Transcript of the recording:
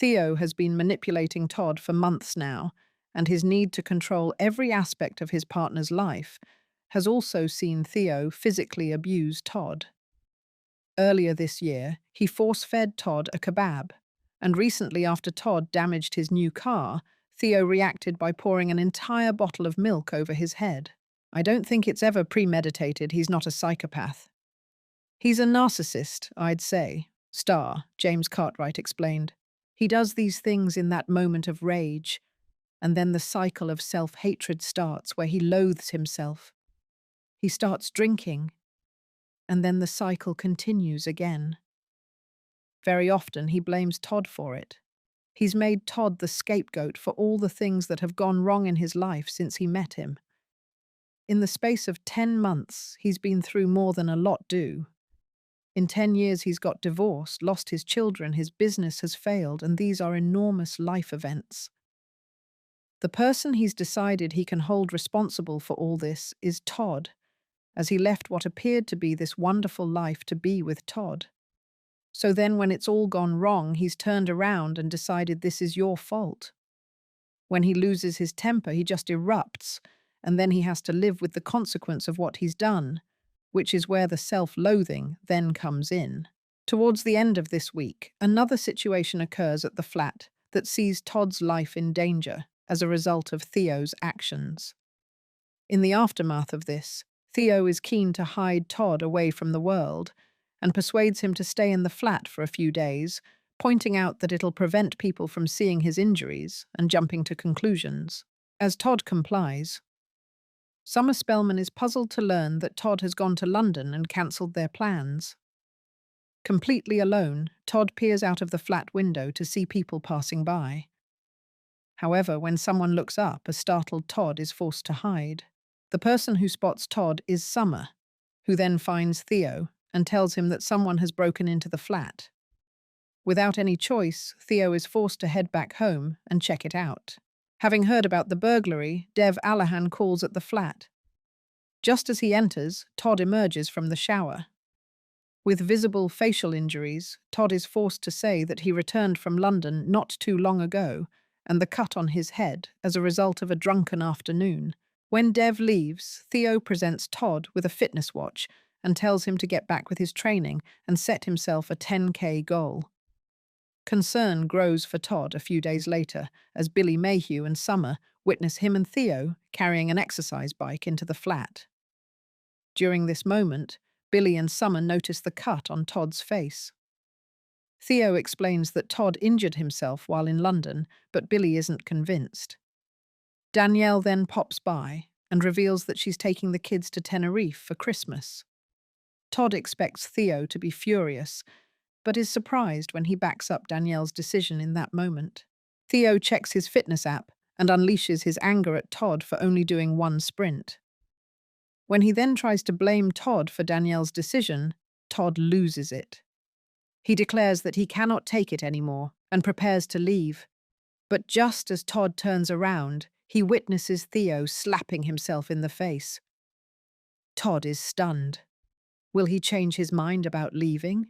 Theo has been manipulating Todd for months now, and his need to control every aspect of his partner's life has also seen Theo physically abuse Todd. Earlier this year, he force-fed Todd a kebab, and recently after Todd damaged his new car, Theo reacted by pouring an entire bottle of milk over his head. I don't think it's ever premeditated. He's not a psychopath. He's a narcissist, I'd say, James Cartwright explained. He does these things in that moment of rage, and then the cycle of self-hatred starts where he loathes himself. He starts drinking, and then the cycle continues again. Very often he blames Todd for it. He's made Todd the scapegoat for all the things that have gone wrong in his life since he met him. In the space of 10 months, he's been through more than a lot do. In 10 years, he's got divorced, lost his children, his business has failed, and these are enormous life events. The person he's decided he can hold responsible for all this is Todd, as he left what appeared to be this wonderful life to be with Todd. So then when it's all gone wrong, he's turned around and decided this is your fault. When he loses his temper, he just erupts, and then he has to live with the consequence of what he's done, which is where the self-loathing then comes in. Towards the end of this week, another situation occurs at the flat that sees Todd's life in danger as a result of Theo's actions. In the aftermath of this, Theo is keen to hide Todd away from the world and persuades him to stay in the flat for a few days, pointing out that it'll prevent people from seeing his injuries and jumping to conclusions. As Todd complies, Summer Spellman is puzzled to learn that Todd has gone to London and cancelled their plans. Completely alone, Todd peers out of the flat window to see people passing by. However, when someone looks up, a startled Todd is forced to hide. The person who spots Todd is Summer, who then finds Theo and tells him that someone has broken into the flat. Without any choice, Theo is forced to head back home and check it out. Having heard about the burglary, Dev Allahan calls at the flat. Just as he enters, Todd emerges from the shower. With visible facial injuries, Todd is forced to say that he returned from London not too long ago, and the cut on his head as a result of a drunken afternoon. When Dev leaves, Theo presents Todd with a fitness watch and tells him to get back with his training and set himself a 10K goal. Concern grows for Todd a few days later as Billy Mayhew and Summer witness him and Theo carrying an exercise bike into the flat. During this moment, Billy and Summer notice the cut on Todd's face. Theo explains that Todd injured himself while in London, but Billy isn't convinced. Danielle then pops by and reveals that she's taking the kids to Tenerife for Christmas. Todd expects Theo to be furious, but is surprised when he backs up Danielle's decision in that moment. Theo checks his fitness app and unleashes his anger at Todd for only doing one sprint. When he then tries to blame Todd for Danielle's decision, Todd loses it. He declares that he cannot take it anymore and prepares to leave. But just as Todd turns around, he witnesses Theo slapping himself in the face. Todd is stunned. Will he change his mind about leaving?